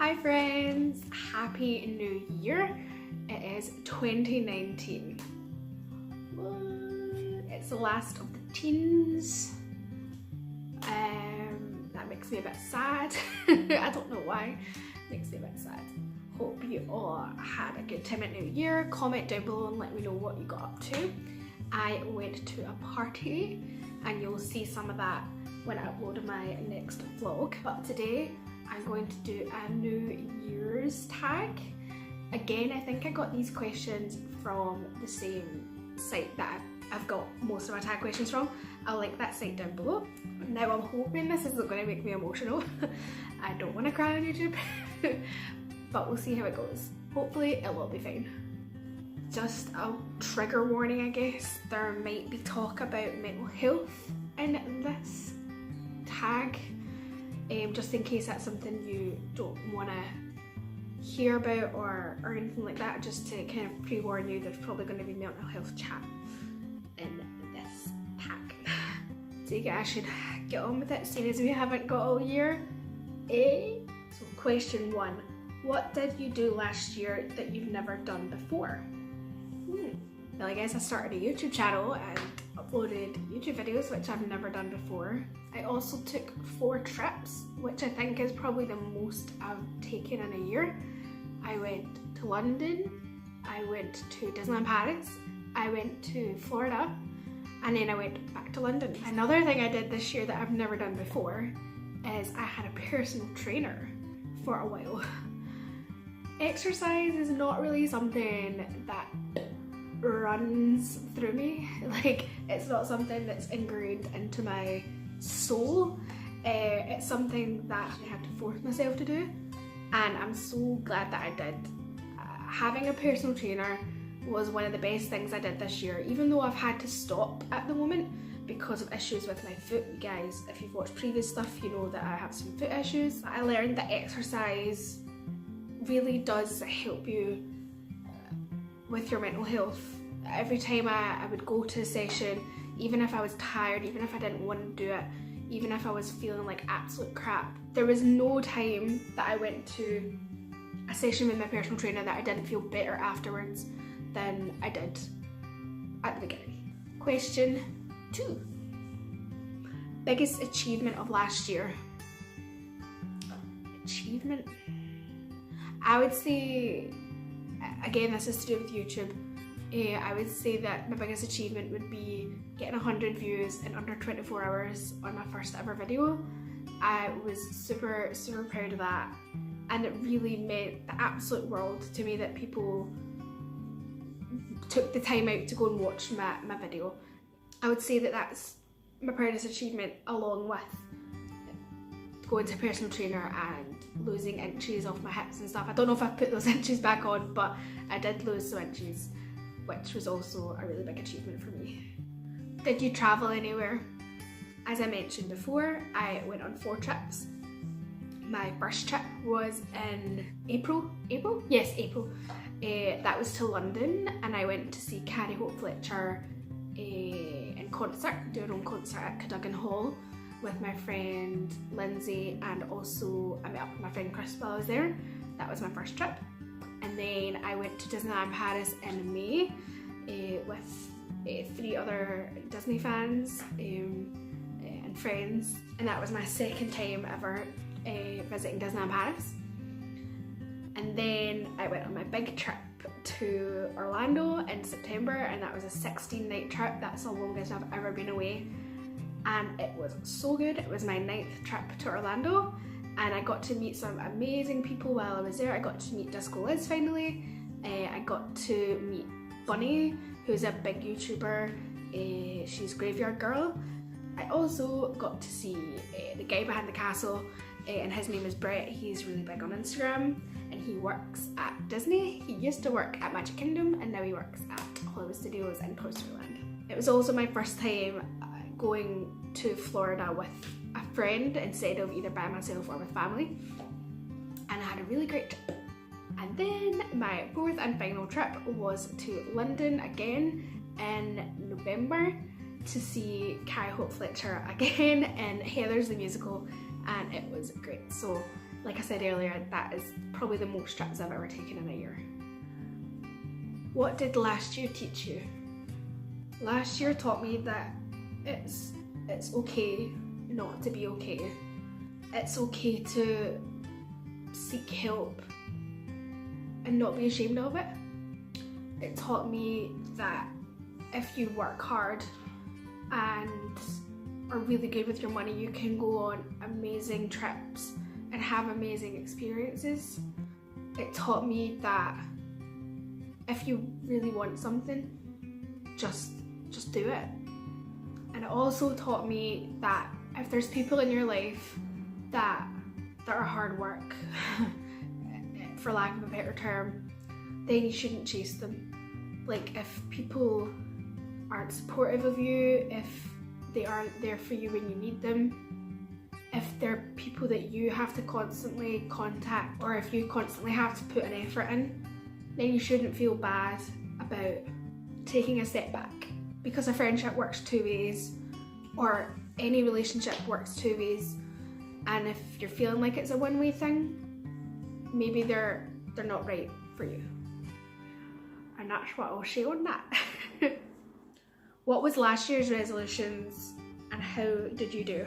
Hi friends, happy new year. It is 2019. It's the last of the teens. That makes me a bit sad. I don't know why, it makes me a bit sad. Hope you all had a good time at New Year. Comment down below and let me know what you got up to. I went to a party and you'll see some of that when I upload my next vlog. But today I'm going to do a New Year's tag. Again, I think I got these questions from the same site that I've got most of my tag questions from. I'll link that site down below. Now I'm hoping this isn't going to make me emotional. I don't want to cry on YouTube, but we'll see how it goes. Hopefully it will be fine. Just a trigger warning, I guess. There might be talk about mental health in this tag. Just in case that's something you don't want to hear about or anything like that, just to kind of pre-warn you, there's probably going to be mental health chat in this tag. So I should get on with it, seeing as we haven't got all year. So question 1, what did you do last year that you've never done before? Well, I guess I started a YouTube channel and uploaded YouTube videos, which I've never done before. I also took 4 trips, which I think is probably the most I've taken in a year. I went to London, I went to Disneyland Paris, I went to Florida, and then I went back to London. Another thing I did this year that I've never done before is I had a personal trainer for a while. Exercise is not really something that runs through me. Like, it's not something that's ingrained into my soul. It's something that I had to force myself to do, and I'm so glad that I did. Having a personal trainer was one of the best things I did this year, even though I've had to stop at the moment because of issues with my foot. You guys, if you've watched previous stuff, you know that I have some foot issues. I learned that exercise really does help you with your mental health. Every time I would go to a session, even if I was tired, even if I didn't want to do it, even if I was feeling like absolute crap, there was no time that I went to a session with my personal trainer that I didn't feel better afterwards than I did at the beginning. Question 2. Biggest achievement of last year? Achievement? I would say, again, this is to do with YouTube. I would say that my biggest achievement would be getting 100 views in under 24 hours on my first ever video. I was super proud of that, and it really meant the absolute world to me that people took the time out to go and watch my video. I would say that that's my proudest achievement, along with going to a personal trainer and losing inches off my hips and stuff. I don't know if I've put those inches back on, but I did lose some inches, which was also a really big achievement for me. Did you travel anywhere? As I mentioned before, I went on 4 trips. My first trip was in April? Yes, April. That was to London, and I went to see Carrie Hope Fletcher in concert, do her own concert at Cadogan Hall with my friend Lindsay, and also I met up with my friend Chris while I was there. That was my first trip. And then I went to Disneyland Paris in May with 3 other Disney fans and friends, and that was my second time ever visiting Disneyland Paris. And then I went on my big trip to Orlando in September, and that was a 16-night trip. That's the longest I've ever been away, and it was so good. It was my 9th trip to Orlando, and I got to meet some amazing people while I was there. I got to meet Disco Liz finally. I got to meet Bunny, who's a big YouTuber. She's Graveyard Girl. I also got to see the guy behind the castle, and his name is Brett. He's really big on Instagram, and he works at Disney. He used to work at Magic Kingdom, and now he works at Hollywood Studios in Toy Story Land. It was also my first time going to Florida with a friend instead of either by myself or with family, and I had a really great trip. And then my 4th and final trip was to London again in November to see Carrie Hope Fletcher again in Heathers the Musical, and it was great. So like I said earlier, that is probably the most trips I've ever taken in a year. What did last year teach you? Last year taught me that it's okay not to be okay. It's okay to seek help and not be ashamed of it. It taught me that if you work hard and are really good with your money, you can go on amazing trips and have amazing experiences. It taught me that if you really want something, just do it. And it also taught me that if there's people in your life that are hard work, for lack of a better term, then you shouldn't chase them. Like, if people aren't supportive of you, if they aren't there for you when you need them, if they're people that you have to constantly contact, or if you constantly have to put an effort in, then you shouldn't feel bad about taking a step back. Because a friendship works two ways, or any relationship works two ways, and if you're feeling like it's a one-way thing, maybe they're not right for you. And that's what I'll say on that. What was last year's resolutions and how did you do?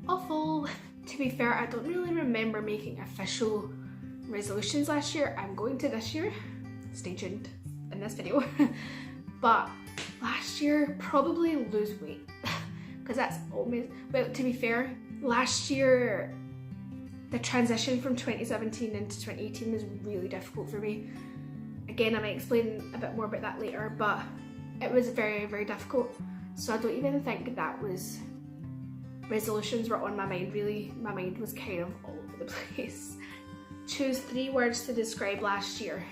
Awful. To be fair, I don't really remember making official resolutions last year. I'm going to this year. Stay tuned in this video. But last year, probably lose weight. Because that's always, well, to be fair, last year, the transition from 2017 into 2018 was really difficult for me. Again, I might explain a bit more about that later, but it was very, very difficult. So I don't even think that was, resolutions were on my mind really. My mind was kind of all over the place. Choose 3 words to describe last year.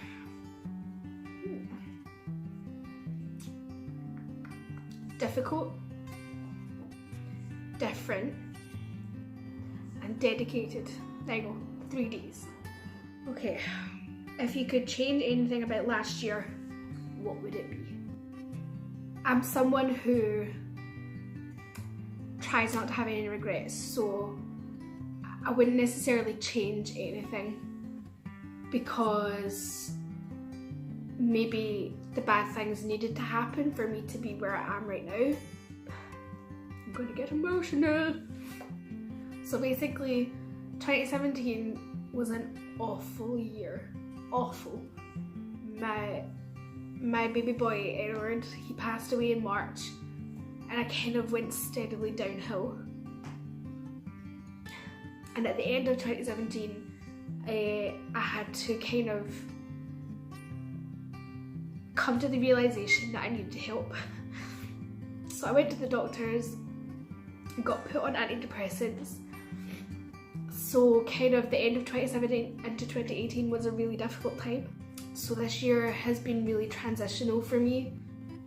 Difficult, different, and dedicated. There you go, 3 Ds. Okay, if you could change anything about last year, what would it be? I'm someone who tries not to have any regrets, so I wouldn't necessarily change anything because maybe the bad things needed to happen for me to be where I am right now. I'm gonna get emotional. So basically, 2017 was an awful year. Awful. My baby boy Edward, he passed away in March, and I kind of went steadily downhill. And at the end of 2017, I had to kind of come to the realization that I needed help. So I went to the doctors, got put on antidepressants. So kind of the end of 2017 into 2018 was a really difficult time. So this year has been really transitional for me.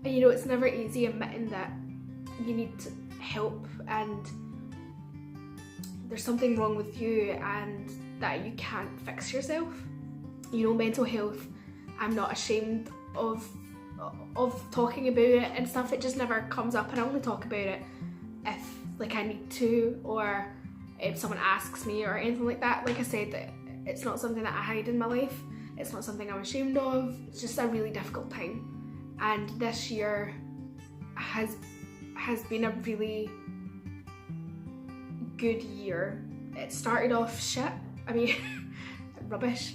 And you know, it's never easy admitting that you need help and there's something wrong with you and that you can't fix yourself. You know, mental health, I'm not ashamed of talking about it and stuff. It just never comes up, and I only talk about it if like I need to, or if someone asks me or anything like that. Like I said, it's not something that I hide in my life. It's not something I'm ashamed of. It's just a really difficult time. And this year has been a really good year. It started off shit. I mean, rubbish.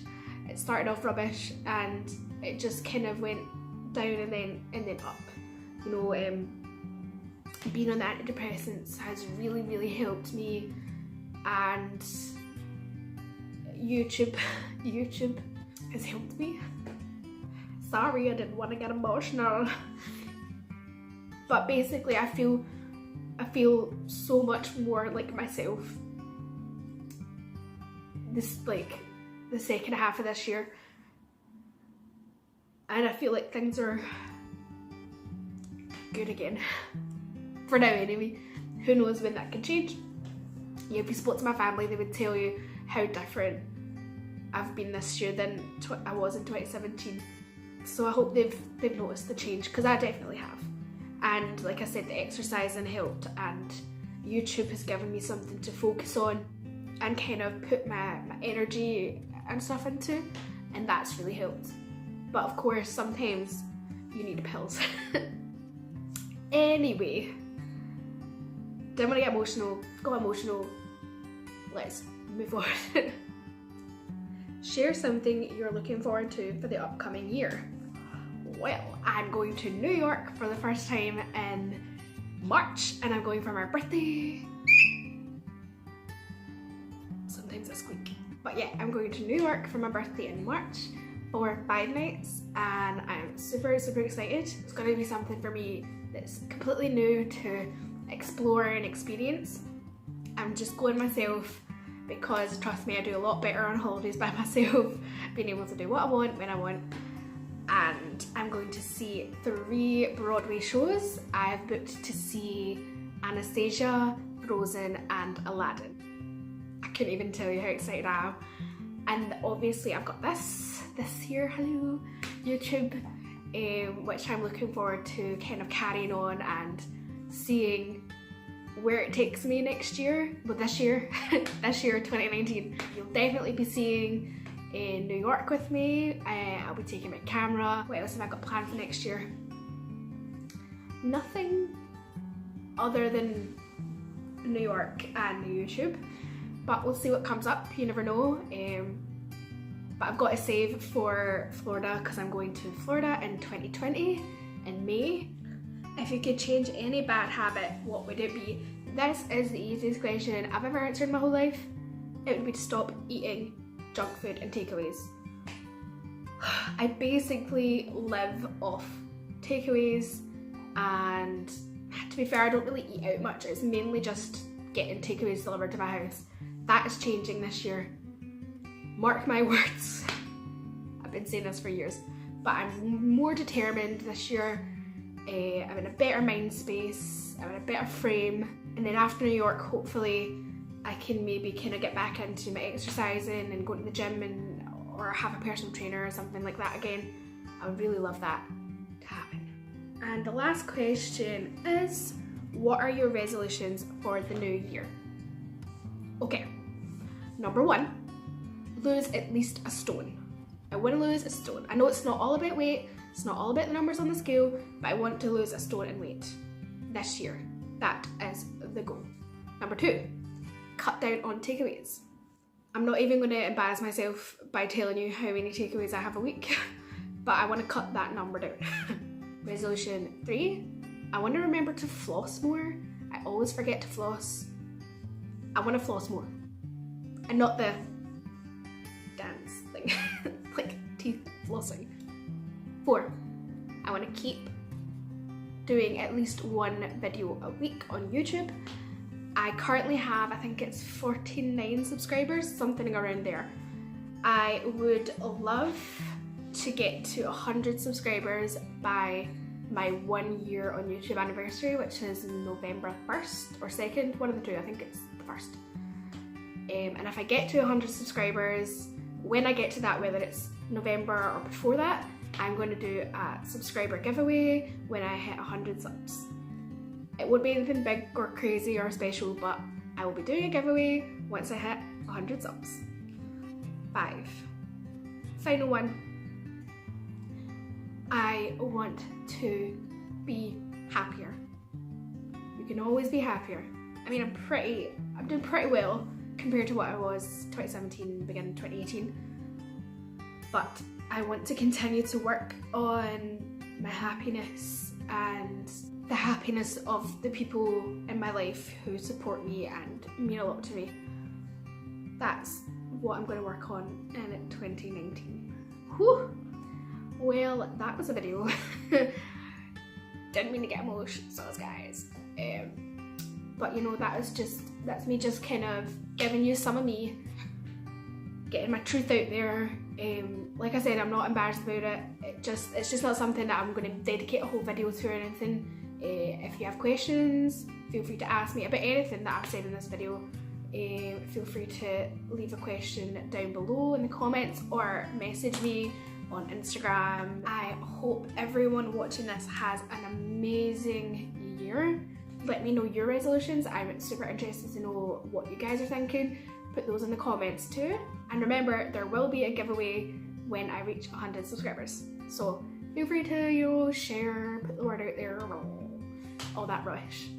It started off rubbish and it just kind of went down and then up. You know, being on the antidepressants has really, really helped me, and YouTube has helped me. Sorry, I didn't want to get emotional. But basically I feel so much more like myself this, like, the second half of this year. And I feel like things are good again. For now anyway. Who knows when that can change. Yeah, if you spoke to my family, they would tell you how different I've been this year than I was in 2017. So I hope they've noticed the change, because I definitely have. And like I said, the exercising helped, and YouTube has given me something to focus on. and kind of put my energy and stuff into, and that's really helped. But of course, sometimes you need pills. Anyway, didn't want to get emotional, got emotional. Let's move on. Share something you're looking forward to for the upcoming year. Well, I'm going to New York for the first time in March, and I'm going for my birthday. Sometimes I squeak. But yeah, I'm going to New York for my birthday in March for 5 nights, and I'm super excited. It's going to be something for me that's completely new to explore and experience. I'm just going myself because, trust me, I do a lot better on holidays by myself, being able to do what I want when I want. And I'm going to see 3 Broadway shows. I've booked to see Anastasia, Frozen and Aladdin. I couldn't even tell you how excited I am. And obviously I've got this here, hello, YouTube, which I'm looking forward to kind of carrying on and seeing where it takes me next year. Well, this year, 2019. You'll definitely be seeing in New York with me. I'll be taking my camera. What else have I got planned for next year? Nothing other than New York and YouTube, but we'll see what comes up, you never know. But I've got to save for Florida because I'm going to Florida in 2020 in May. If you could change any bad habit, what would it be? This is the easiest question I've ever answered in my whole life. It would be to stop eating junk food and takeaways. I basically live off takeaways, and to be fair, I don't really eat out much. It's mainly just getting takeaways delivered to my house. That is changing this year. Mark my words. I've been saying this for years, but I'm more determined this year. I'm in a better mind space, I'm in a better frame, and then after New York, hopefully I can maybe kind of get back into my exercising and going to the gym or have a personal trainer or something like that again. I would really love that to happen. And the last question is, what are your resolutions for the new year? Okay, number 1, lose at least a stone. I want to lose a stone. I know it's not all about weight, it's not all about the numbers on the scale, but I want to lose a stone in weight this year. That is the goal. Number 2, cut down on takeaways. I'm not even going to embarrass myself by telling you how many takeaways I have a week, but I want to cut that number down. Resolution 3, I want to remember to floss more. I always forget to floss. I want to floss more. And not the dance thing, like teeth flossing. 4, I want to keep doing at least 1 video a week on YouTube. I currently have, I think it's 49 subscribers, something around there. I would love to get to 100 subscribers by my 1 year on YouTube anniversary, which is November 1st or 2nd, one of the 2, I think it's the 1st. And if I get to 100 subscribers, when I get to that, whether it's November or before that, I'm going to do a subscriber giveaway when I hit 100 subs. It won't be anything big or crazy or special, but I will be doing a giveaway once I hit 100 subs. 5, final one. I want to be happier. You can always be happier. I mean, I'm doing pretty well compared to what I was 2017, beginning 2018. But I want to continue to work on my happiness and the happiness of the people in my life who support me and mean a lot to me. That's what I'm going to work on in 2019. Whew. Well, that was a video. Didn't mean to get emotional, guys. But you know, that's me just kind of giving you some of me, getting my truth out there. Like I said, I'm not embarrassed about it. It's just not something that I'm going to dedicate a whole video to or anything. If you have questions, feel free to ask me about anything that I've said in this video. Feel free to leave a question down below in the comments or message me on Instagram. I hope everyone watching this has an amazing year. Let me know your resolutions. I'm super interested to know what you guys are thinking. put those in the comments too. And remember, there will be a giveaway when I reach 100 subscribers. So feel free to, you know, share, put the word out there, all that rubbish.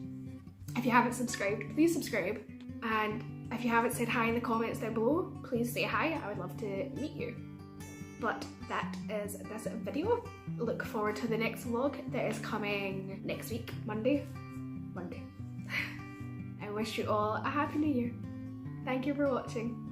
If you haven't subscribed, please subscribe. And if you haven't said hi in the comments down below, please say hi. I would love to meet you. But that is this video. Look forward to the next vlog that is coming next week, Monday. I wish you all a happy new year. Thank you for watching.